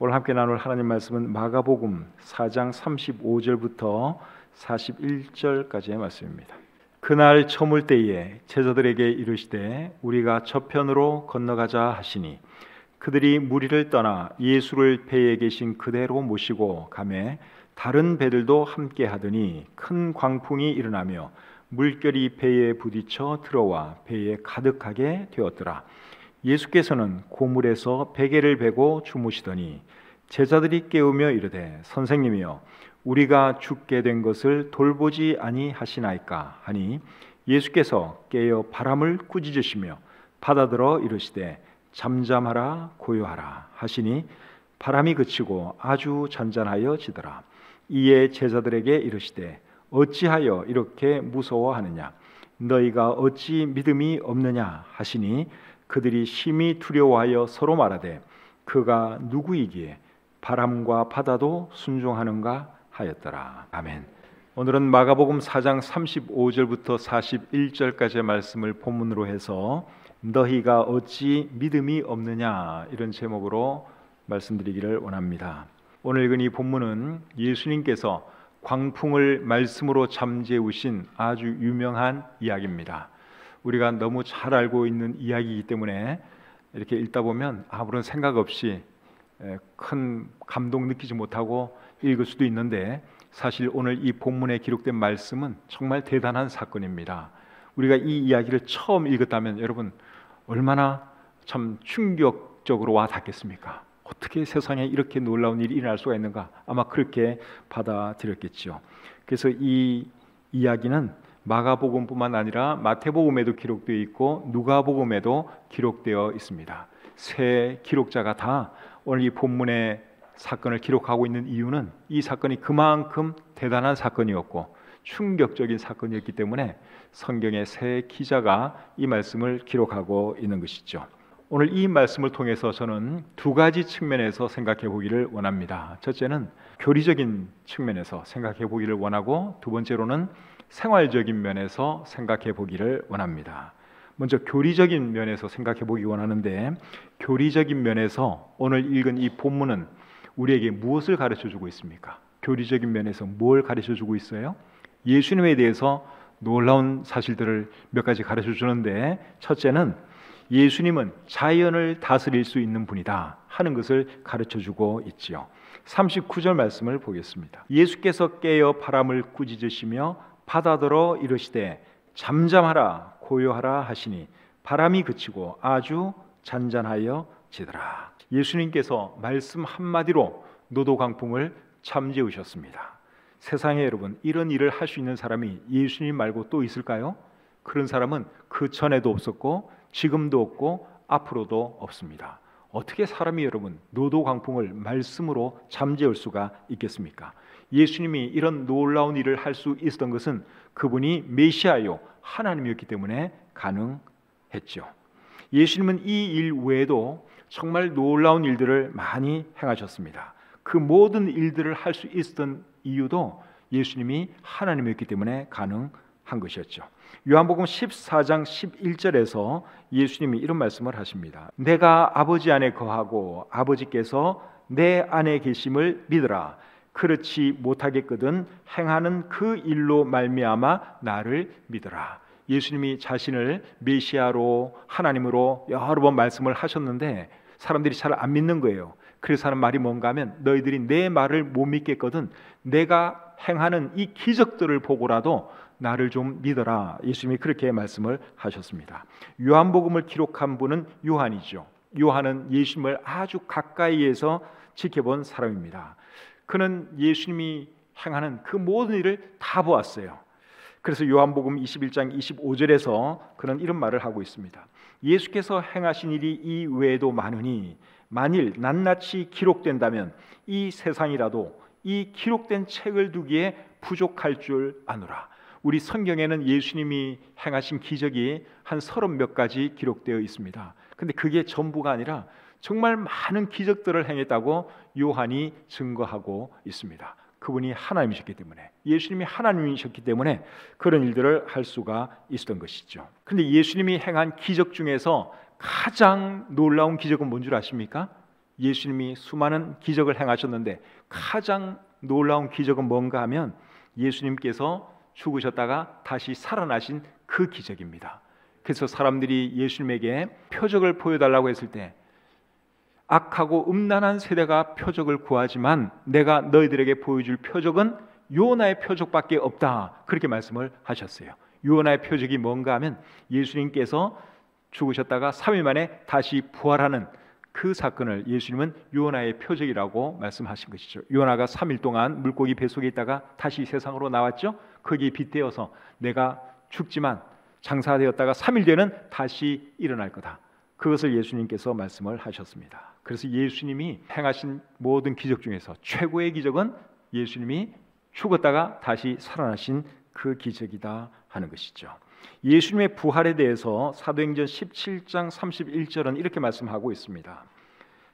오늘 함께 나눌 하나님 말씀은 마가복음 4장 35절부터 41절까지의 말씀입니다. 그날 저물 때에 제자들에게 이르시되 우리가 저편으로 건너가자 하시니 그들이 무리를 떠나 예수를 배에 계신 그대로 모시고 가매 다른 배들도 함께 하더니 큰 광풍이 일어나며 물결이 배에 부딪혀 들어와 배에 가득하게 되었더라. 예수께서는 고물에서 베개를 베고 주무시더니 제자들이 깨우며 이르되 선생님이여 우리가 죽게 된 것을 돌보지 아니하시나이까 하니 예수께서 깨어 바람을 꾸짖으시며 받아들어 이르시되 잠잠하라 고요하라 하시니 바람이 그치고 아주 잔잔하여 지더라. 이에 제자들에게 이르시되 어찌하여 이렇게 무서워하느냐 너희가 어찌 믿음이 없느냐 하시니 그들이 심히 두려워하여 서로 말하되 그가 누구이기에 바람과 바다도 순종하는가 하였더라. 아멘. 오늘은 마가복음 4장 35절부터 41절까지의 말씀을 본문으로 해서 너희가 어찌 믿음이 없느냐 이런 제목으로 말씀드리기를 원합니다. 오늘 읽은 이 본문은 예수님께서 광풍을 말씀으로 잠재우신 아주 유명한 이야기입니다. 우리가 너무 잘 알고 있는 이야기이기 때문에 이렇게 읽다 보면 아무런 생각 없이 큰 감동 느끼지 못하고 읽을 수도 있는데 사실 오늘 이 본문에 기록된 말씀은 정말 대단한 사건입니다. 우리가 이 이야기를 처음 읽었다면 여러분 얼마나 참 충격적으로 와 닿겠습니까? 어떻게 세상에 이렇게 놀라운 일이 일어날 수가 있는가? 아마 그렇게 받아들였겠죠. 그래서 이 이야기는 마가복음뿐만 아니라 마태복음에도 기록되어 있고 누가복음에도 기록되어 있습니다. 세 기록자가 다 오늘 이 본문의 사건을 기록하고 있는 이유는 이 사건이 그만큼 대단한 사건이었고 충격적인 사건이었기 때문에 성경의 세 기자가 이 말씀을 기록하고 있는 것이죠. 오늘 이 말씀을 통해서 저는 두 가지 측면에서 생각해 보기를 원합니다. 첫째는 교리적인 측면에서 생각해 보기를 원하고 두 번째로는 생활적인 면에서 생각해 보기를 원합니다. 먼저 교리적인 면에서 생각해 보기 원하는데 교리적인 면에서 오늘 읽은 이 본문은 우리에게 무엇을 가르쳐 주고 있습니까? 교리적인 면에서 뭘 가르쳐 주고 있어요? 예수님에 대해서 놀라운 사실들을 몇 가지 가르쳐 주는데 첫째는 예수님은 자연을 다스릴 수 있는 분이다 하는 것을 가르쳐 주고 있지요. 39절 말씀을 보겠습니다. 예수께서 깨어 바람을 꾸짖으시며 바다더러 이르시되 잠잠하라 고요하라 하시니 바람이 그치고 아주 잔잔하여 지더라. 예수님께서 말씀 한마디로 노도 강풍을 잠재우셨습니다. 세상에 여러분 이런 일을 할 수 있는 사람이 예수님 말고 또 있을까요? 그런 사람은 그 전에도 없었고 지금도 없고 앞으로도 없습니다. 어떻게 사람이 여러분 노도 강풍을 말씀으로 잠재울 수가 있겠습니까? 예수님이 이런 놀라운 일을 할 수 있었던 것은 그분이 메시아요 하나님이었기 때문에 가능했죠. 예수님은 이 일 외에도 정말 놀라운 일들을 많이 행하셨습니다. 그 모든 일들을 할 수 있었던 이유도 예수님이 하나님이었기 때문에 가능한 것이었죠. 요한복음 14장 11절에서 예수님이 이런 말씀을 하십니다. 내가 아버지 안에 거하고 아버지께서 내 안에 계심을 믿으라. 그렇지 못하겠거든 행하는 그 일로 말미암아 나를 믿으라. 예수님이 자신을 메시아로 하나님으로 여러 번 말씀을 하셨는데 사람들이 잘 안 믿는 거예요. 그래서 하는 말이 뭔가 하면 너희들이 내 말을 못 믿겠거든 내가 행하는 이 기적들을 보고라도 나를 좀 믿어라. 예수님이 그렇게 말씀을 하셨습니다. 요한복음을 기록한 분은 요한이죠. 요한은 예수님을 아주 가까이에서 지켜본 사람입니다. 그는 예수님이 행하는 그 모든 일을 다 보았어요. 그래서 요한복음 21장 25절에서 그는 이런 말을 하고 있습니다. 예수께서 행하신 일이 이 외에도 많으니 만일 낱낱이 기록된다면 이 세상이라도 이 기록된 책을 두기에 부족할 줄 아노라. 우리 성경에는 예수님이 행하신 기적이 한 30몇 가지 기록되어 있습니다. 근데 그게 전부가 아니라 정말 많은 기적들을 행했다고 요한이 증거하고 있습니다. 그분이 하나님이셨기 때문에 예수님이 하나님이셨기 때문에 그런 일들을 할 수가 있었던 것이죠. 근데 예수님이 행한 기적 중에서 가장 놀라운 기적은 뭔 줄 아십니까? 예수님이 수많은 기적을 행하셨는데 가장 놀라운 기적은 뭔가 하면 예수님께서 죽으셨다가 다시 살아나신 그 기적입니다. 그래서 사람들이 예수님에게 표적을 보여달라고 했을 때 악하고 음란한 세대가 표적을 구하지만 내가 너희들에게 보여줄 표적은 요나의 표적밖에 없다, 그렇게 말씀을 하셨어요. 요나의 표적이 뭔가 하면 예수님께서 죽으셨다가 3일 만에 다시 부활하는 그 사건을 예수님은 요나의 표적이라고 말씀하신 것이죠. 요나가 3일 동안 물고기 뱃속에 있다가 다시 세상으로 나왔죠. 거기에 빗대어서 내가 죽지만 장사되었다가 3일 뒤에는 다시 일어날 거다, 그것을 예수님께서 말씀을 하셨습니다. 그래서 예수님이 행하신 모든 기적 중에서 최고의 기적은 예수님이 죽었다가 다시 살아나신 그 기적이다 하는 것이죠. 예수님의 부활에 대해서 사도행전 17장 31절은 이렇게 말씀하고 있습니다.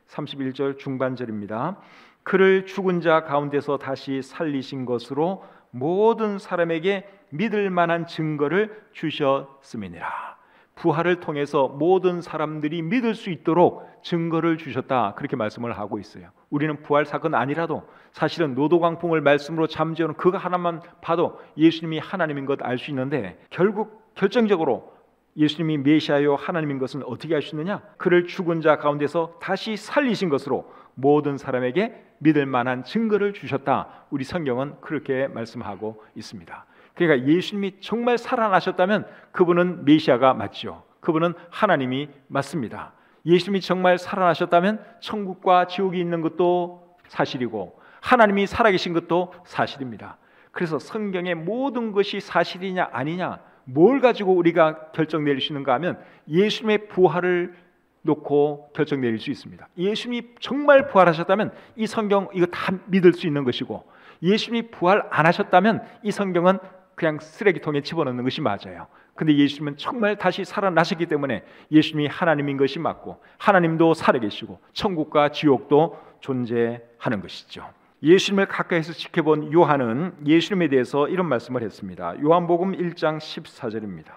31절 중반절입니다. 그를 죽은 자 가운데서 다시 살리신 것으로 모든 사람에게 믿을 만한 증거를 주셨음이니라. 부활을 통해서 모든 사람들이 믿을 수 있도록 증거를 주셨다, 그렇게 말씀을 하고 있어요. 우리는 부활 사건 아니라도 사실은 노도광풍을 말씀으로 잠재우는 그거 하나만 봐도 예수님이 하나님인 것 알 수 있는데, 결국 결정적으로 예수님이 메시아요 하나님인 것은 어떻게 알 수 있느냐? 그를 죽은 자 가운데서 다시 살리신 것으로 모든 사람에게 믿을 만한 증거를 주셨다. 우리 성경은 그렇게 말씀하고 있습니다. 그러니까 예수님이 정말 살아나셨다면 그분은 메시아가 맞죠. 그분은 하나님이 맞습니다. 예수님이 정말 살아나셨다면 천국과 지옥이 있는 것도 사실이고 하나님이 살아계신 것도 사실입니다. 그래서 성경의 모든 것이 사실이냐 아니냐, 뭘 가지고 우리가 결정 내릴 수 있는가 하면 예수님의 부활을 놓고 결정 내릴 수 있습니다. 예수님이 정말 부활하셨다면 이 성경 이거 다 믿을 수 있는 것이고, 예수님이 부활 안 하셨다면 이 성경은 그냥 쓰레기통에 집어넣는 것이 맞아요. 근데 예수님은 정말 다시 살아나셨기 때문에 예수님이 하나님인 것이 맞고 하나님도 살아계시고 천국과 지옥도 존재하는 것이죠. 예수님을 가까이서 지켜본 요한은 예수님에 대해서 이런 말씀을 했습니다. 요한복음 1장 14절입니다.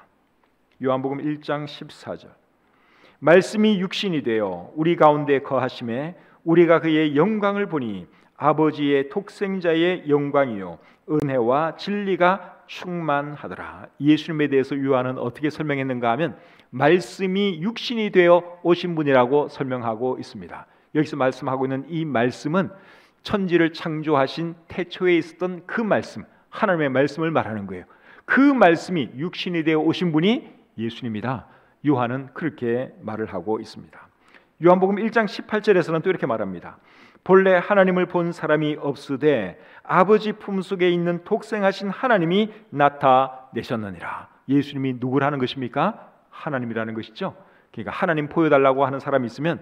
요한복음 1장 14절. 말씀이 육신이 되어 우리 가운데 거하심에 우리가 그의 영광을 보니 아버지의 독생자의 영광이요 은혜와 진리가 충만하더라. 예수님에 대해서 요한은 어떻게 설명했는가 하면 말씀이 육신이 되어 오신 분이라고 설명하고 있습니다. 여기서 말씀하고 있는 이 말씀은 천지를 창조하신 태초에 있었던 그 말씀, 하나님의 말씀을 말하는 거예요. 그 말씀이 육신이 되어 오신 분이 예수님이다. 요한은 그렇게 말을 하고 있습니다. 요한복음 1장 18절에서는 또 이렇게 말합니다. 본래 하나님을 본 사람이 없으되 아버지 품속에 있는 독생하신 하나님이 나타내셨느니라. 예수님이 누구라는 것입니까? 하나님이라는 것이죠. 그러니까 하나님 보여달라고 하는 사람이 있으면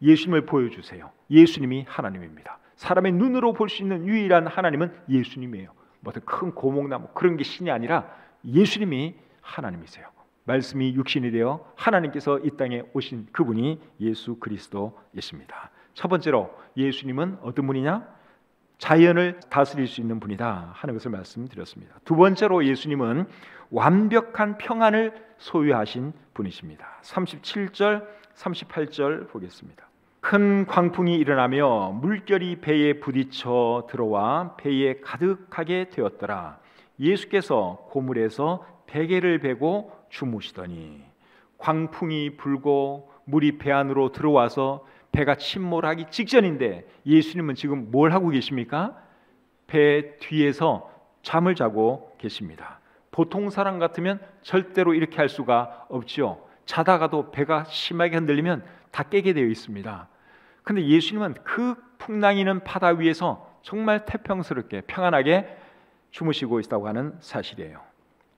예수님을 보여주세요. 예수님이 하나님입니다. 사람의 눈으로 볼 수 있는 유일한 하나님은 예수님이에요. 무슨 큰 고목나무 그런 게 신이 아니라 예수님이 하나님이세요. 말씀이 육신이 되어 하나님께서 이 땅에 오신 그분이 예수 그리스도이십니다. 첫 번째로 예수님은 어떤 분이냐? 자연을 다스릴 수 있는 분이다 하는 것을 말씀드렸습니다. 두 번째로 예수님은 완벽한 평안을 소유하신 분이십니다. 37절 38절 보겠습니다. 큰 광풍이 일어나며 물결이 배에 부딪혀 들어와 배에 가득하게 되었더라. 예수께서 고물에서 베개를 베고 주무시더니 광풍이 불고 물이 배 안으로 들어와서 배가 침몰하기 직전인데 예수님은 지금 뭘 하고 계십니까? 배 뒤에서 잠을 자고 계십니다. 보통 사람 같으면 절대로 이렇게 할 수가 없죠. 자다가도 배가 심하게 흔들리면 다 깨게 되어 있습니다. 근데 예수님은 그 풍랑이는 바다 위에서 정말 태평스럽게 평안하게 주무시고 있다고 하는 사실이에요.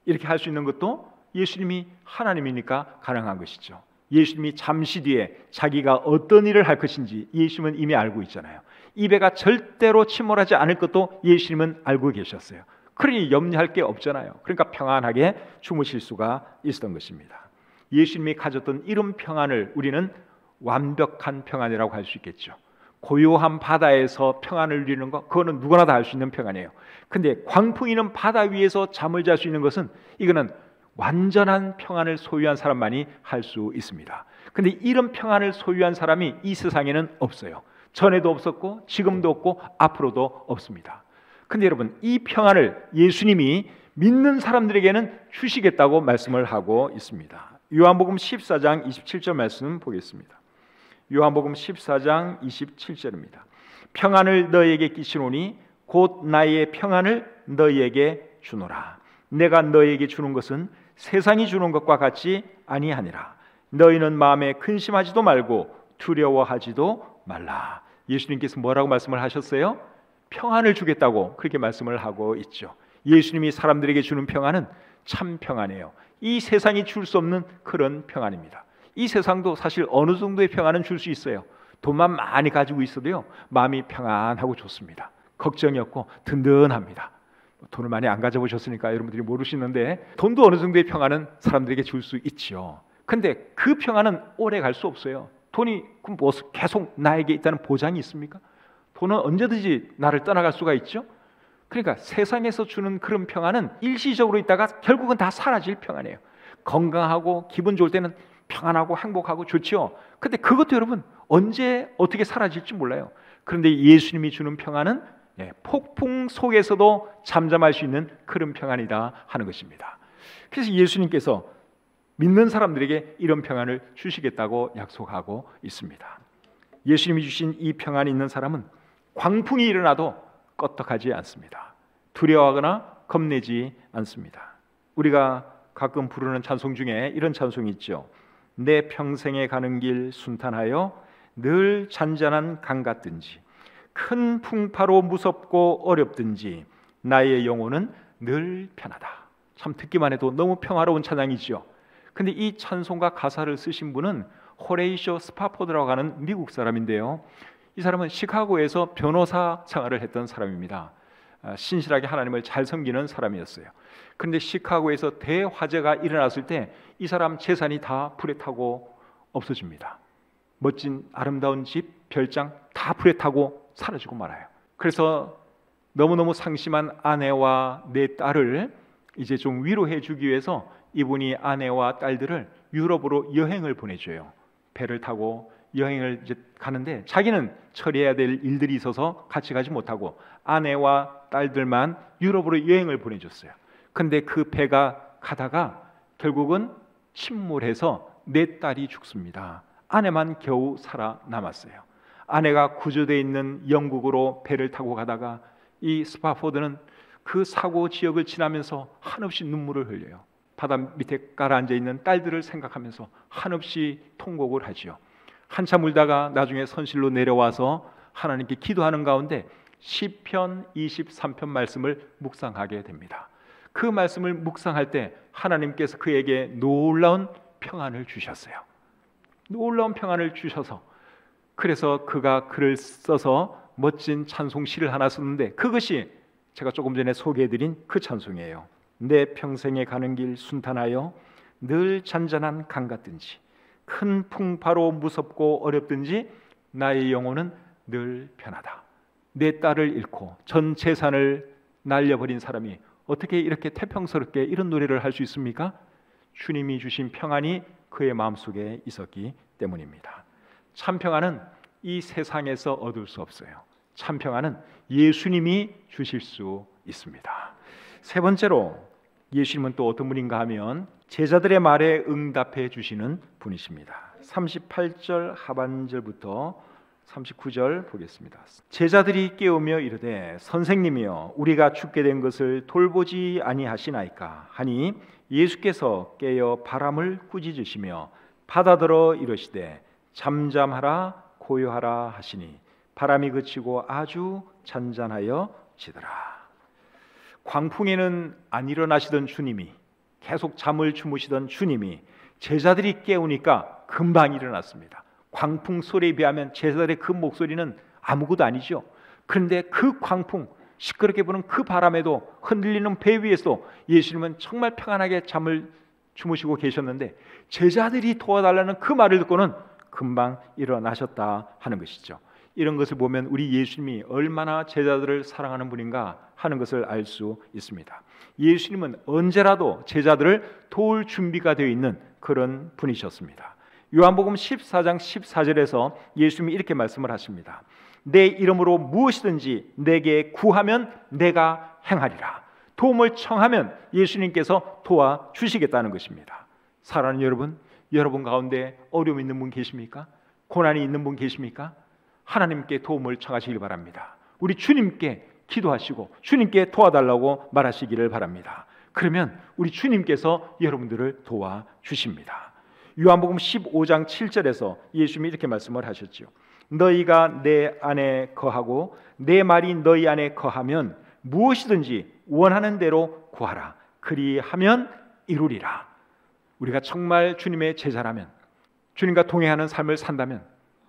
이렇게 할 수 있는 것도 예수님이 하나님이니까 가능한 것이죠. 예수님이 잠시 뒤에 자기가 어떤 일을 할 것인지 예수님은 이미 알고 있잖아요. 이 배가 절대로 침몰하지 않을 것도 예수님은 알고 계셨어요. 그러니 염려할 게 없잖아요. 그러니까 평안하게 주무실 수가 있었던 것입니다. 예수님이 가졌던 이런 평안을 우리는 완벽한 평안이라고 할 수 있겠죠. 고요한 바다에서 평안을 누리는 것, 그거는 누구나 다 할 수 있는 평안이에요. 근데 광풍이는 바다 위에서 잠을 잘 수 있는 것은 이거는 완전한 평안을 소유한 사람만이 할 수 있습니다. 근데 이런 평안을 소유한 사람이 이 세상에는 없어요. 전에도 없었고 지금도 없고 앞으로도 없습니다. 근데 여러분, 이 평안을 예수님이 믿는 사람들에게는 주시겠다고 말씀을 하고 있습니다. 요한복음 14장 27절 말씀 보겠습니다. 요한복음 14장 27절입니다. 평안을 너희에게 끼치노니 곧 나의 평안을 너희에게 주노라. 내가 너희에게 주는 것은 세상이 주는 것과 같지 아니하니라. 너희는 마음에 근심하지도 말고 두려워하지도 말라. 예수님께서 뭐라고 말씀을 하셨어요? 평안을 주겠다고 그렇게 말씀을 하고 있죠. 예수님이 사람들에게 주는 평안은 참 평안이에요. 이 세상이 줄 수 없는 그런 평안입니다. 이 세상도 사실 어느 정도의 평안은 줄 수 있어요. 돈만 많이 가지고 있어도요, 마음이 평안하고 좋습니다. 걱정이 없고 든든합니다. 돈을 많이 안 가져보셨으니까 여러분들이 모르시는데, 돈도 어느 정도의 평안은 사람들에게 줄 수 있죠. 근데 그 평안은 오래 갈 수 없어요. 돈이 뭐 계속 나에게 있다는 보장이 있습니까? 돈은 언제든지 나를 떠나갈 수가 있죠. 그러니까 세상에서 주는 그런 평안은 일시적으로 있다가 결국은 다 사라질 평안이에요. 건강하고 기분 좋을 때는 평안하고 행복하고 좋죠. 근데 그것도 여러분 언제 어떻게 사라질지 몰라요. 그런데 예수님이 주는 평안은 폭풍 속에서도 잠잠할 수 있는 그런 평안이다 하는 것입니다. 그래서 예수님께서 믿는 사람들에게 이런 평안을 주시겠다고 약속하고 있습니다. 예수님이 주신 이 평안이 있는 사람은 광풍이 일어나도 껐떡하지 않습니다. 두려워하거나 겁내지 않습니다. 우리가 가끔 부르는 찬송 중에 이런 찬송이 있죠. 내 평생에 가는 길 순탄하여 늘 잔잔한 강 같든지 큰 풍파로 무섭고 어렵든지 나의 영혼은 늘 편하다. 참 듣기만 해도 너무 평화로운 찬양이죠. 근데 이 찬송가 가사를 쓰신 분은 호레이쇼 스파포드라고 하는 미국 사람인데요. 이 사람은 시카고에서 변호사 생활을 했던 사람입니다. 신실하게 하나님을 잘 섬기는 사람이었어요. 그런데 시카고에서 대화재가 일어났을 때 이 사람 재산이 다 불에 타고 없어집니다. 멋진 아름다운 집, 별장 다 불에 타고 사라지고 말아요. 그래서 너무너무 상심한 아내와 네 딸을 이제 좀 위로해 주기 위해서 이분이 아내와 딸들을 유럽으로 여행을 보내줘요. 배를 타고 여행을 이제 가는데 자기는 처리해야 될 일들이 있어서 같이 가지 못하고 아내와 딸들만 유럽으로 여행을 보내줬어요. 근데 그 배가 가다가 결국은 침몰해서 네 딸이 죽습니다. 아내만 겨우 살아남았어요. 아내가 구조되어 있는 영국으로 배를 타고 가다가 이 스파포드는 그 사고 지역을 지나면서 한없이 눈물을 흘려요. 바다 밑에 가라앉아 있는 딸들을 생각하면서 한없이 통곡을 하지요. 한참 울다가 나중에 선실로 내려와서 하나님께 기도하는 가운데 시편 23편 말씀을 묵상하게 됩니다. 그 말씀을 묵상할 때 하나님께서 그에게 놀라운 평안을 주셨어요. 놀라운 평안을 주셔서 그래서 그가 글을 써서 멋진 찬송시를 하나 썼는데 그것이 제가 조금 전에 소개해드린 그 찬송이에요. 내 평생에 가는 길 순탄하여 늘 잔잔한 강 같든지 큰 풍파로 무섭고 어렵든지 나의 영혼은 늘 편하다. 내 딸을 잃고 전 재산을 날려버린 사람이 어떻게 이렇게 태평스럽게 이런 노래를 할 수 있습니까? 주님이 주신 평안이 그의 마음속에 있었기 때문입니다. 참 평안은 이 세상에서 얻을 수 없어요. 참 평안은 예수님이 주실 수 있습니다. 세 번째로 예수님은 또 어떤 분인가 하면 제자들의 말에 응답해 주시는 분이십니다. 38절 하반절부터 39절 보겠습니다. 제자들이 깨우며 이르되 선생님이여 우리가 죽게 된 것을 돌보지 아니하시나이까 하니 예수께서 깨어 바람을 꾸짖으시며 바다더러 이르시되 잠잠하라 고요하라 하시니 바람이 그치고 아주 잔잔하여 지더라. 광풍에는 안 일어나시던 주님이 계속 잠을 주무시던 주님이 제자들이 깨우니까 금방 일어났습니다. 광풍 소리에 비하면 제자들의 그 목소리는 아무것도 아니죠. 그런데 그 광풍 시끄럽게 부는 그 바람에도 흔들리는 배 위에서 예수님은 정말 평안하게 잠을 주무시고 계셨는데 제자들이 도와달라는 그 말을 듣고는 금방 일어나셨다 하는 것이죠. 이런 것을 보면 우리 예수님이 얼마나 제자들을 사랑하는 분인가 하는 것을 알 수 있습니다. 예수님은 언제라도 제자들을 도울 준비가 되어 있는 그런 분이셨습니다. 요한복음 14장 14절에서 예수님이 이렇게 말씀을 하십니다. 내 이름으로 무엇이든지 내게 구하면 내가 행하리라. 도움을 청하면 예수님께서 도와주시겠다는 것입니다. 사랑하는 여러분, 여러분 가운데 어려움 있는 분 계십니까? 고난이 있는 분 계십니까? 하나님께 도움을 청하시길 바랍니다. 우리 주님께 기도하시고 주님께 도와달라고 말하시기를 바랍니다. 그러면 우리 주님께서 여러분들을 도와주십니다. 요한복음 15장 7절에서 예수님이 이렇게 말씀을 하셨죠. 너희가 내 안에 거하고 내 말이 너희 안에 거하면 무엇이든지 원하는 대로 구하라. 그리하면 이루리라. 우리가 정말 주님의 제자라면, 주님과 동행하는 삶을 산다면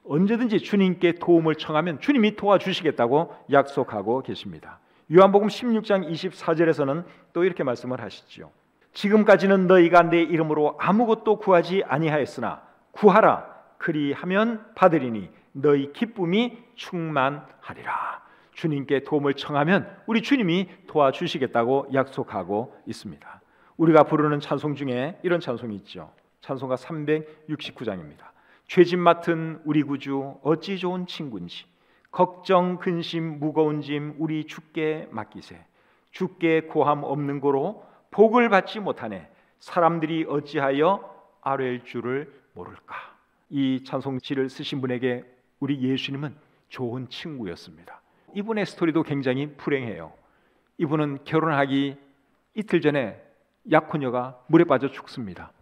언제든지 주님께 도움을 청하면 주님이 도와주시겠다고 약속하고 계십니다. 요한복음 16장 24절에서는 또 이렇게 말씀을 하시죠. 지금까지는 너희가 내 이름으로 아무것도 구하지 아니하였으나 구하라. 그리하면 받으리니 너희 기쁨이 충만하리라. 주님께 도움을 청하면 우리 주님이 도와주시겠다고 약속하고 있습니다. 우리가 부르는 찬송 중에 이런 찬송이 있죠. 찬송가 369장입니다. 죄짐 맡은 우리 구주 어찌 좋은 친구인지 걱정 근심 무거운 짐 우리 주께 맡기세. 주께 고함 없는 고로 복을 받지 못하네. 사람들이 어찌하여 아뢰일 줄을 모를까. 이 찬송시를 쓰신 분에게 우리 예수님은 좋은 친구였습니다. 이분의 스토리도 굉장히 불행해요. 이분은 결혼하기 이틀 전에 약혼녀가 물에 빠져 죽습니다.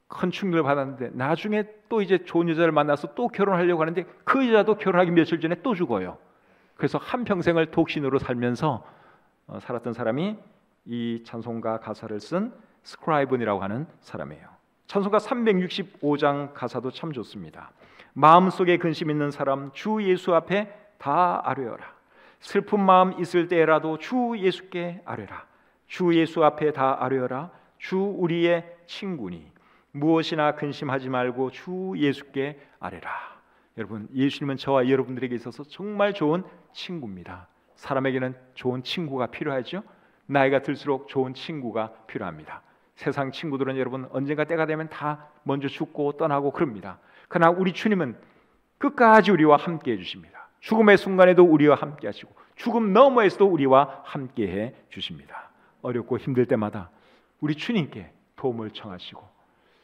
큰 충격을 받았는데 나중에 또 이제 좋은 여자를 만나서 또 결혼하려고 하는데 그 여자도 결혼하기 며칠 전에 또 죽어요. 그래서 한평생을 독신으로 살면서 살았던 사람이 이 찬송가 가사를 쓴 스크라이븐이라고 하는 사람이에요. 찬송가 365장 가사도 참 좋습니다. 마음속에 근심 있는 사람 주 예수 앞에 다 아뢰어라. 슬픈 마음 있을 때라도 주 예수께 아뢰라. 주 예수 앞에 다 아뢰어라. 주 우리의 친구니 무엇이나 근심하지 말고 주 예수께 아뢰라. 여러분, 예수님은 저와 여러분들에게 있어서 정말 좋은 친구입니다. 사람에게는 좋은 친구가 필요하죠. 나이가 들수록 좋은 친구가 필요합니다. 세상 친구들은 여러분 언젠가 때가 되면 다 먼저 죽고 떠나고 그럽니다. 그러나 우리 주님은 끝까지 우리와 함께 해주십니다. 죽음의 순간에도 우리와 함께 하시고 죽음 너머에서도 우리와 함께 해주십니다. 어렵고 힘들 때마다 우리 주님께 도움을 청하시고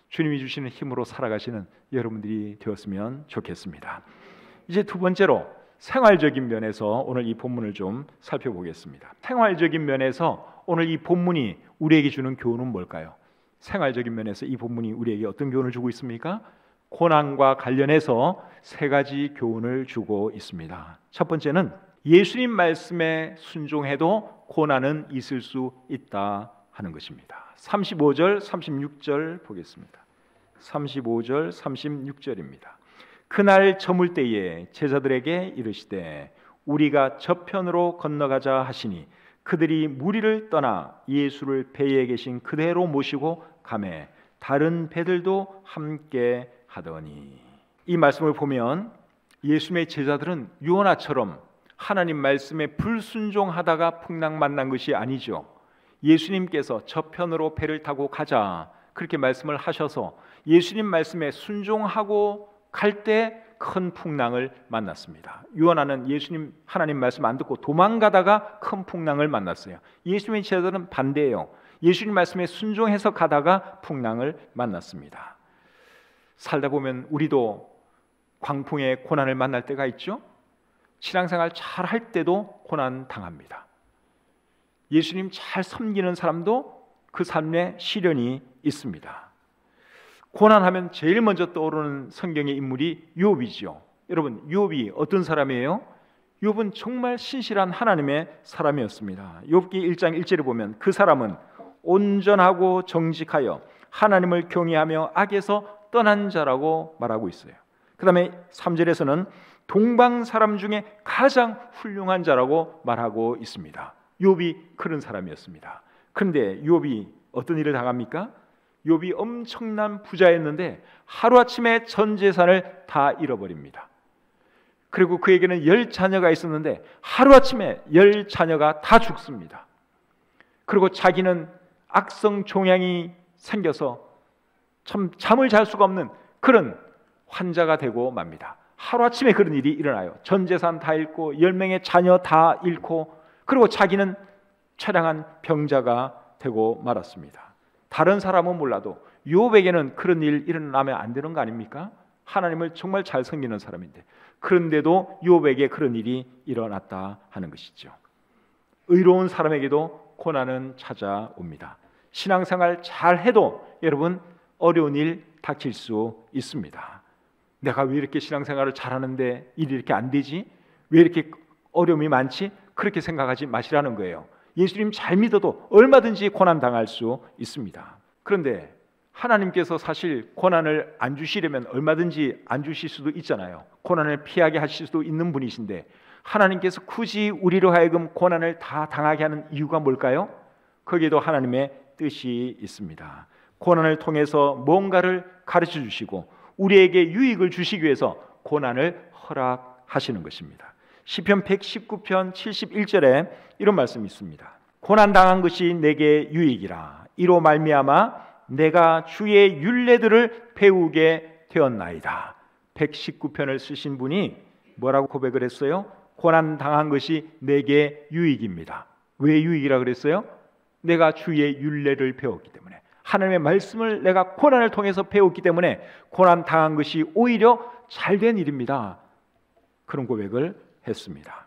주님이 주시는 힘으로 살아가시는 여러분들이 되었으면 좋겠습니다. 이제 두 번째로 생활적인 면에서 오늘 이 본문을 좀 살펴보겠습니다. 생활적인 면에서 오늘 이 본문이 우리에게 주는 교훈은 뭘까요? 생활적인 면에서 이 본문이 우리에게 어떤 교훈을 주고 있습니까? 고난과 관련해서 세 가지 교훈을 주고 있습니다. 첫 번째는 예수님 말씀에 순종해도 고난은 있을 수 있다 하는 것입니다. 35절, 36절 보겠습니다. 35절, 36절입니다. 그날 저물 때에 제자들에게 이르시되 우리가 저편으로 건너가자 하시니 그들이 무리를 떠나 예수를 배에 계신 그대로 모시고 가매 다른 배들도 함께 하더니. 이 말씀을 보면 예수님의 제자들은 요나처럼 하나님 말씀에 불순종하다가 풍랑 만난 것이 아니죠. 예수님께서 저편으로 배를 타고 가자 그렇게 말씀을 하셔서 예수님 말씀에 순종하고 갈 때 큰 풍랑을 만났습니다. 요나는 예수님 하나님 말씀 안 듣고 도망가다가 큰 풍랑을 만났어요. 예수님의 제자들은 반대예요. 예수님 말씀에 순종해서 가다가 풍랑을 만났습니다. 살다 보면 우리도 광풍의 고난을 만날 때가 있죠. 신앙생활 잘 할 때도 고난 당합니다. 예수님 잘 섬기는 사람도 그 삶에 시련이 있습니다. 고난하면 제일 먼저 떠오르는 성경의 인물이 욥이죠. 여러분, 욥이 어떤 사람이에요? 욥은 정말 신실한 하나님의 사람이었습니다. 욥기 1장 1절에 보면 그 사람은 온전하고 정직하여 하나님을 경외하며 악에서 떠난 자라고 말하고 있어요. 그 다음에 3절에서는 동방 사람 중에 가장 훌륭한 자라고 말하고 있습니다. 욥이 그런 사람이었습니다. 그런데 욥이 어떤 일을 당합니까? 욥이 엄청난 부자였는데 하루아침에 전 재산을 다 잃어버립니다. 그리고 그에게는 10자녀가 있었는데 하루아침에 10자녀가 다 죽습니다. 그리고 자기는 악성 종양이 생겨서 참 잠을 잘 수가 없는 그런 환자가 되고 맙니다. 하루아침에 그런 일이 일어나요. 전 재산 다 잃고 10명의 자녀 다 잃고, 그리고 자기는 처량한 병자가 되고 말았습니다. 다른 사람은 몰라도 욥에게는 그런 일 일어나면 안 되는 거 아닙니까? 하나님을 정말 잘 섬기는 사람인데, 그런데도 욥에게 그런 일이 일어났다 하는 것이죠. 의로운 사람에게도 고난은 찾아옵니다. 신앙생활 잘 해도 여러분 어려운 일 닥칠 수 있습니다. 내가 왜 이렇게 신앙생활을 잘하는데 일이 이렇게 안 되지? 왜 이렇게 어려움이 많지? 그렇게 생각하지 마시라는 거예요. 예수님 잘 믿어도 얼마든지 고난 당할 수 있습니다. 그런데 하나님께서 사실 고난을 안 주시려면 얼마든지 안 주실 수도 있잖아요. 고난을 피하게 하실 수도 있는 분이신데, 하나님께서 굳이 우리로 하여금 고난을 다 당하게 하는 이유가 뭘까요? 거기에도 하나님의 뜻이 있습니다. 고난을 통해서 뭔가를 가르쳐 주시고 우리에게 유익을 주시기 위해서 고난을 허락하시는 것입니다. 시편 119편 71절에 이런 말씀이 있습니다. 고난 당한 것이 내게 유익이라. 이로 말미암아 내가 주의 율례들을 배우게 되었나이다. 119편을 쓰신 분이 뭐라고 고백을 했어요? 고난 당한 것이 내게 유익입니다. 왜 유익이라 그랬어요? 내가 주의 율례를 배웠기 때문에, 하나님의 말씀을 내가 고난을 통해서 배웠기 때문에 고난 당한 것이 오히려 잘된 일입니다. 그런 고백을 했습니다.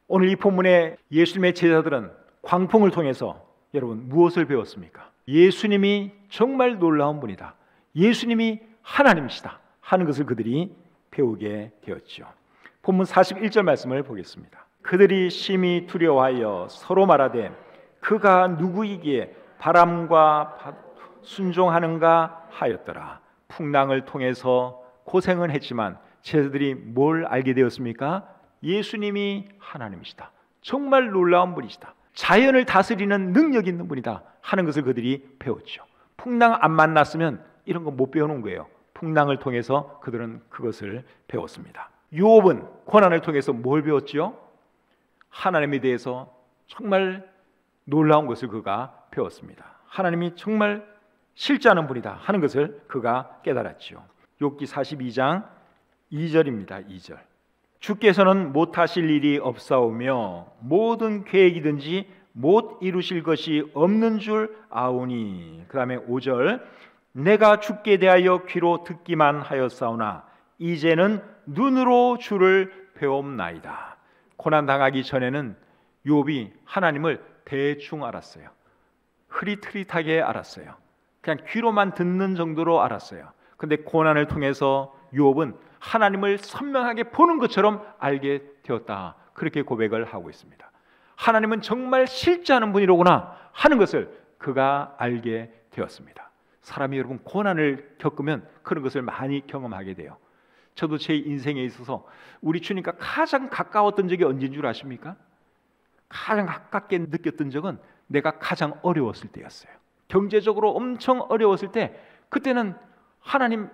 오늘 이 본문에 예수님의 제자들은 광풍을 통해서 여러분 무엇을 배웠습니까? 예수님이 정말 놀라운 분이다, 예수님이 하나님이시다 하는 것을 그들이 배우게 되었죠. 본문 41절 말씀을 보겠습니다. 그들이 심히 두려워하여 서로 말하되 그가 누구이기에 바람과 순종하는가 하였더라. 풍랑을 통해서 고생은 했지만 제자들이 뭘 알게 되었습니까? 예수님이 하나님이시다, 정말 놀라운 분이시다, 자연을 다스리는 능력 있는 분이다 하는 것을 그들이 배웠죠. 풍랑 안 만났으면 이런 거 못 배워놓은 거예요. 풍랑을 통해서 그들은 그것을 배웠습니다. 욥은 고난을 통해서 뭘 배웠죠? 하나님에 대해서 정말 놀라운 것을 그가 배웠습니다. 하나님이 정말 실제하는 분이다 하는 것을 그가 깨달았죠. 욥기 42장 2절입니다. 2절. 주께서는 못하실 일이 없사오며 모든 계획이든지 못 이루실 것이 없는 줄 아오니. 그 다음에 5절. 내가 주께 대하여 귀로 듣기만 하였사오나 이제는 눈으로 주를 배움나이다. 고난 당하기 전에는 욥이 하나님을 대충 알았어요. 흐릿흐릿하게 알았어요. 그냥 귀로만 듣는 정도로 알았어요. 근데 고난을 통해서 욥은 하나님을 선명하게 보는 것처럼 알게 되었다, 그렇게 고백을 하고 있습니다. 하나님은 정말 실제하는 분이로구나 하는 것을 그가 알게 되었습니다. 사람이 여러분 고난을 겪으면 그런 것을 많이 경험하게 돼요. 저도 제 인생에 있어서 우리 주님과 가장 가까웠던 적이 언제인 줄 아십니까? 가장 가깝게 느꼈던 적은 내가 가장 어려웠을 때였어요. 경제적으로 엄청 어려웠을 때, 그때는 하나님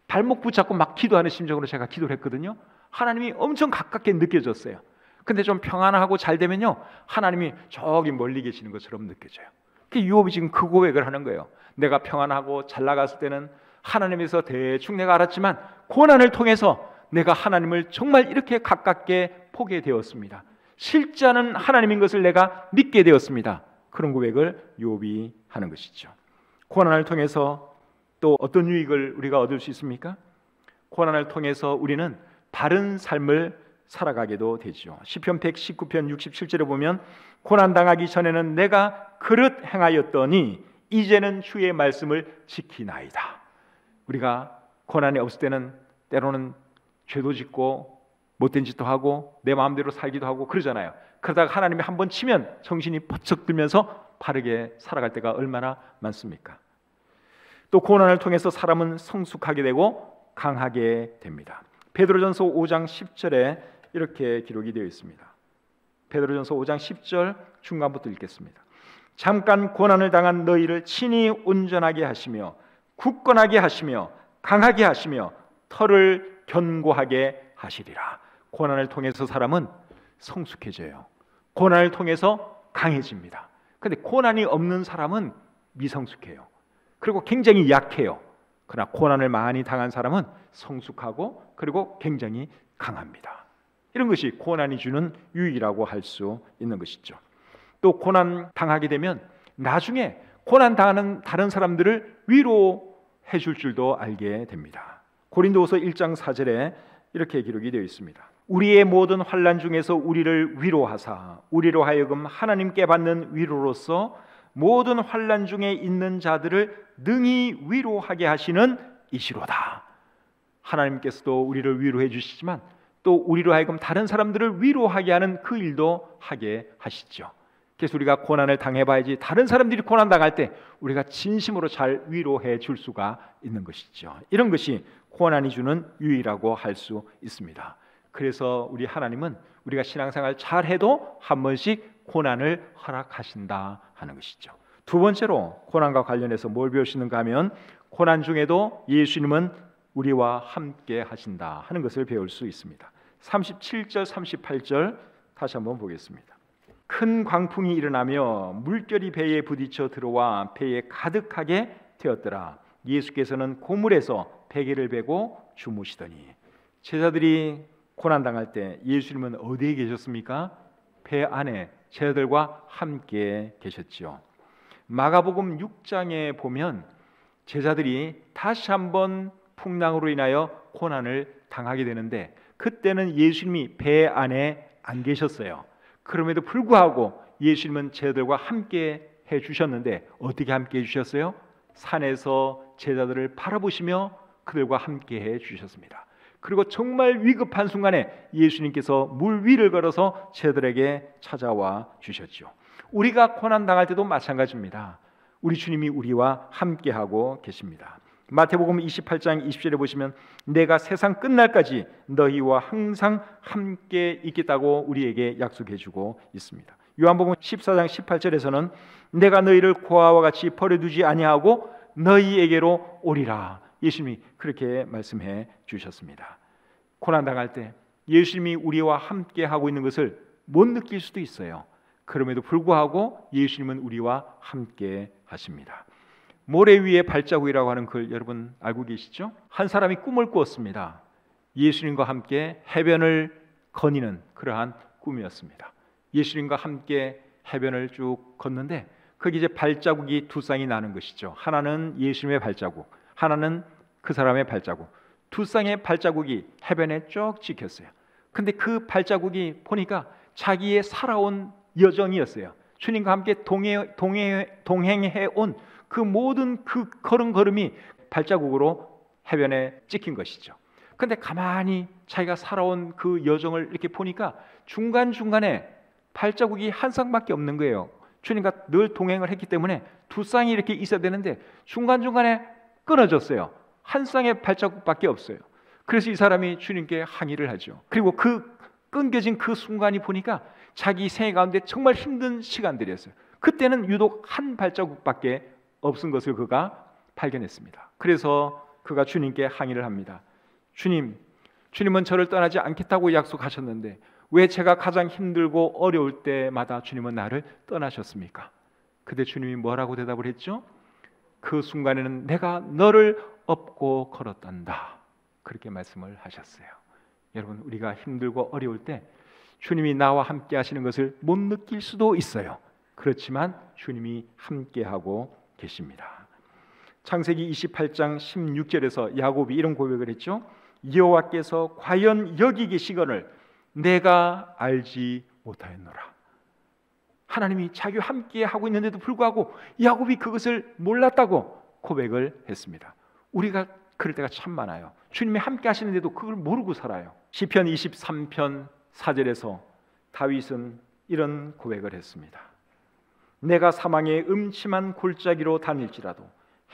발목 붙잡고 막 기도하는 심정으로 제가 기도를 했거든요. 하나님이 엄청 가깝게 느껴졌어요. 근데 좀 평안하고 잘 되면요, 하나님이 저기 멀리 계시는 것처럼 느껴져요. 욥이 지금 그 고백을 하는 거예요. 내가 평안하고 잘 나갔을 때는 하나님에서 대충 내가 알았지만 고난을 통해서 내가 하나님을 정말 이렇게 가깝게 보게 되었습니다. 실제하는 하나님인 것을 내가 믿게 되었습니다. 그런 고백을 욥이 하는 것이죠. 고난을 통해서 또 어떤 유익을 우리가 얻을 수 있습니까? 고난을 통해서 우리는 바른 삶을 살아가게도 되죠. 시편 119편 67절에 보면 고난 당하기 전에는 내가 그릇 행하였더니 이제는 주의 말씀을 지키나이다. 우리가 고난이 없을 때는 때로는 죄도 짓고 못된 짓도 하고 내 마음대로 살기도 하고 그러잖아요. 그러다가 하나님이 한번 치면 정신이 번쩍 들면서 바르게 살아갈 때가 얼마나 많습니까? 또 고난을 통해서 사람은 성숙하게 되고 강하게 됩니다. 베드로전서 5장 10절에 이렇게 기록이 되어 있습니다. 베드로전서 5장 10절 중간부터 읽겠습니다. 잠깐 고난을 당한 너희를 친히 온전하게 하시며 굳건하게 하시며 강하게 하시며 털을 견고하게 하시리라. 고난을 통해서 사람은 성숙해져요. 고난을 통해서 강해집니다. 그런데 고난이 없는 사람은 미성숙해요. 그리고 굉장히 약해요. 그러나 고난을 많이 당한 사람은 성숙하고 그리고 굉장히 강합니다. 이런 것이 고난이 주는 유익이라고 할 수 있는 것이죠. 또 고난 당하게 되면 나중에 고난 당하는 다른 사람들을 위로해 줄 줄도 알게 됩니다. 고린도후서 1장 4절에 이렇게 기록이 되어 있습니다. 우리의 모든 환난 중에서 우리를 위로하사 우리로 하여금 하나님께 받는 위로로서 모든 환난 중에 있는 자들을 능히 위로하게 하시는 이시로다. 하나님께서도 우리를 위로해 주시지만 또 우리로 하여금 다른 사람들을 위로하게 하는 그 일도 하게 하시죠. 그래서 우리가 고난을 당해봐야지 다른 사람들이 고난 당할 때 우리가 진심으로 잘 위로해 줄 수가 있는 것이죠. 이런 것이 고난이 주는 유의라고 할 수 있습니다. 그래서 우리 하나님은 우리가 신앙생활 잘해도 한 번씩 고난을 허락하신다 하는 것이죠. 두 번째로 고난과 관련해서 뭘 배우시는가 하면 고난 중에도 예수님은 우리와 함께 하신다 하는 것을 배울 수 있습니다. 37절 38절 다시 한번 보겠습니다. 큰 광풍이 일어나며 물결이 배에 부딪혀 들어와 배에 가득하게 되었더라. 예수께서는 고물에서 베개를 베고 주무시더니. 제자들이 고난당할 때 예수님은 어디에 계셨습니까? 배 안에 제자들과 함께 계셨지요. 마가복음 6장에 보면 제자들이 다시 한번 풍랑으로 인하여 고난을 당하게 되는데 그때는 예수님이 배 안에 안 계셨어요. 그럼에도 불구하고 예수님은 제자들과 함께 해 주셨는데 어떻게 함께 해 주셨어요? 산에서 제자들을 바라보시며 그들과 함께 해 주셨습니다. 그리고 정말 위급한 순간에 예수님께서 물 위를 걸어서 제자들에게 찾아와 주셨죠. 우리가 고난 당할 때도 마찬가지입니다. 우리 주님이 우리와 함께하고 계십니다. 마태복음 28장 20절에 보시면 내가 세상 끝날까지 너희와 항상 함께 있겠다고 우리에게 약속해 주고 있습니다. 요한복음 14장 18절에서는 내가 너희를 고아와 같이 버려두지 아니하고 너희에게로 오리라. 예수님이 그렇게 말씀해 주셨습니다. 고난 당할 때 예수님이 우리와 함께 하고 있는 것을 못 느낄 수도 있어요. 그럼에도 불구하고 예수님은 우리와 함께 하십니다. 모래 위에 발자국이라고 하는 글 여러분 알고 계시죠? 한 사람이 꿈을 꾸었습니다. 예수님과 함께 해변을 거니는 그러한 꿈이었습니다. 예수님과 함께 해변을 쭉 걷는데 거기 이제 발자국이 두 쌍이 나는 것이죠. 하나는 예수님의 발자국, 하나는 그 사람의 발자국. 두 쌍의 발자국이 해변에 쭉 찍혔어요. 근데 그 발자국이 보니까 자기의 살아온 여정이었어요. 주님과 함께 동행해 온 그 모든 그 걸음걸음이 발자국으로 해변에 찍힌 것이죠. 근데 가만히 자기가 살아온 그 여정을 이렇게 보니까 중간중간에 발자국이 한 쌍밖에 없는 거예요. 주님과 늘 동행을 했기 때문에 두 쌍이 이렇게 있어야 되는데 중간중간에 끊어졌어요. 한 쌍의 발자국밖에 없어요. 그래서 이 사람이 주님께 항의를 하죠. 그리고 그 끊겨진 그 순간이 보니까 자기 생애 가운데 정말 힘든 시간들이었어요. 그때는 유독 한 발자국밖에 없은 것을 그가 발견했습니다. 그래서 그가 주님께 항의를 합니다. 주님은 저를 떠나지 않겠다고 약속하셨는데 왜 제가 가장 힘들고 어려울 때마다 주님은 나를 떠나셨습니까? 그때 주님이 뭐라고 대답을 했죠? 그 순간에는 내가 너를 업고 걸었단다. 그렇게 말씀을 하셨어요. 여러분, 우리가 힘들고 어려울 때 주님이 나와 함께 하시는 것을 못 느낄 수도 있어요. 그렇지만 주님이 함께하고 계십니다. 창세기 28장 16절에서 야곱이 이런 고백을 했죠. 여호와께서 과연 여기 계시거늘 내가 알지 못하였노라. 하나님이 자기와 함께 하고 있는데도 불구하고 야곱이 그것을 몰랐다고 고백을 했습니다. 우리가 그럴 때가 참 많아요. 주님이 함께 하시는데도 그걸 모르고 살아요. 시편 23편 4절에서 다윗은 이런 고백을 했습니다. 내가 사망의 음침한 골짜기로 다닐지라도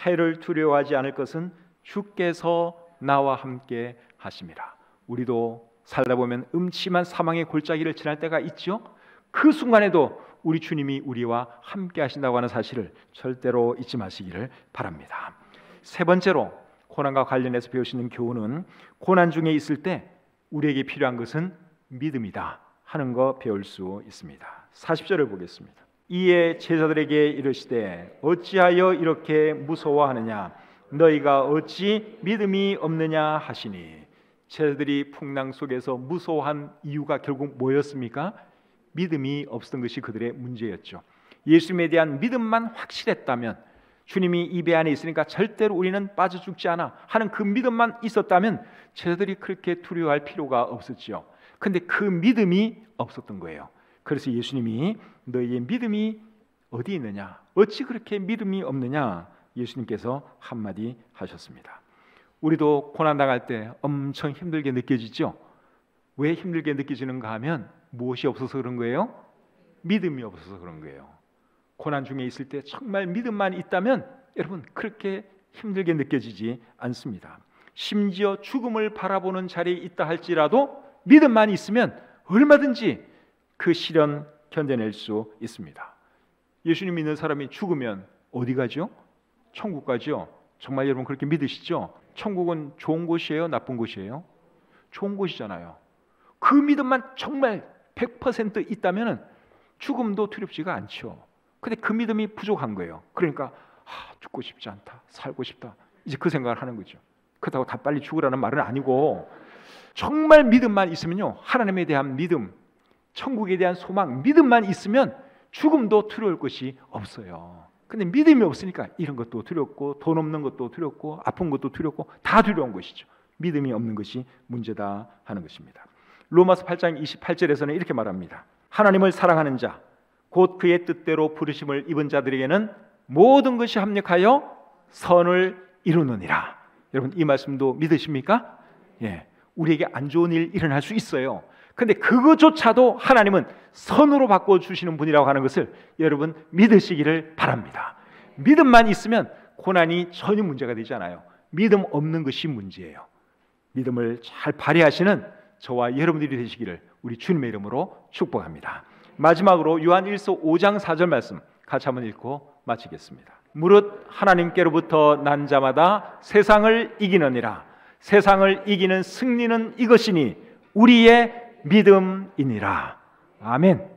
해를 두려워하지 않을 것은 주께서 나와 함께 하심이라. 우리도 살다 보면 음침한 사망의 골짜기를 지날 때가 있죠. 그 순간에도 우리 주님이 우리와 함께 하신다고 하는 사실을 절대로 잊지 마시기를 바랍니다. 세 번째로 고난과 관련해서 배우시는 교훈은 고난 중에 있을 때 우리에게 필요한 것은 믿음이다 하는 거 배울 수 있습니다. 40절을 보겠습니다. 이에 제자들에게 이르시되 어찌하여 이렇게 무서워하느냐 너희가 어찌 믿음이 없느냐 하시니, 제자들이 풍랑 속에서 무서워한 이유가 결국 뭐였습니까? 믿음이 없었던 것이 그들의 문제였죠. 예수님에 대한 믿음만 확실했다면, 주님이 이 배 안에 있으니까 절대로 우리는 빠져 죽지 않아 하는 그 믿음만 있었다면 제자들이 그렇게 두려워할 필요가 없었죠. 근데 그 믿음이 없었던 거예요. 그래서 예수님이 너희의 믿음이 어디 있느냐, 어찌 그렇게 믿음이 없느냐, 예수님께서 한마디 하셨습니다. 우리도 고난당할 때 엄청 힘들게 느껴지죠. 왜 힘들게 느껴지는가 하면 무엇이 없어서 그런 거예요? 믿음이 없어서 그런 거예요. 고난 중에 있을 때 정말 믿음만 있다면 여러분 그렇게 힘들게 느껴지지 않습니다. 심지어 죽음을 바라보는 자리에 있다 할지라도 믿음만 있으면 얼마든지 그 시련 견뎌낼 수 있습니다. 예수님 믿는 사람이 죽으면 어디 가죠? 천국 가죠. 정말 여러분 그렇게 믿으시죠? 천국은 좋은 곳이에요? 나쁜 곳이에요? 좋은 곳이잖아요. 그 믿음만 정말 100% 있다면 죽음도 두렵지가 않죠. 근데 그 믿음이 부족한 거예요. 그러니까 죽고 싶지 않다, 살고 싶다, 이제 그 생각을 하는 거죠. 그렇다고 다 빨리 죽으라는 말은 아니고, 정말 믿음만 있으면요, 하나님에 대한 믿음, 천국에 대한 소망, 믿음만 있으면 죽음도 두려울 것이 없어요. 근데 믿음이 없으니까 이런 것도 두렵고, 돈 없는 것도 두렵고, 아픈 것도 두렵고, 다 두려운 것이죠. 믿음이 없는 것이 문제다 하는 것입니다. 로마서 8장 28절에서는 이렇게 말합니다. 하나님을 사랑하는 자, 곧 그의 뜻대로 부르심을 입은 자들에게는 모든 것이 합력하여 선을 이루느니라. 여러분 이 말씀도 믿으십니까? 예, 우리에게 안 좋은 일 일어날 수 있어요. 근데 그것조차도 하나님은 선으로 바꿔주시는 분이라고 하는 것을 여러분 믿으시기를 바랍니다. 믿음만 있으면 고난이 전혀 문제가 되지 않아요. 믿음 없는 것이 문제예요. 믿음을 잘 발휘하시는 저와 여러분들이 되시기를 우리 주님의 이름으로 축복합니다. 마지막으로 요한 1서 5장 4절 말씀 같이 한번 읽고 마치겠습니다. 무릇 하나님께로부터 난 자마다 세상을 이기느니라. 세상을 이기는 승리는 이것이니 우리의 믿음이니라. 아멘.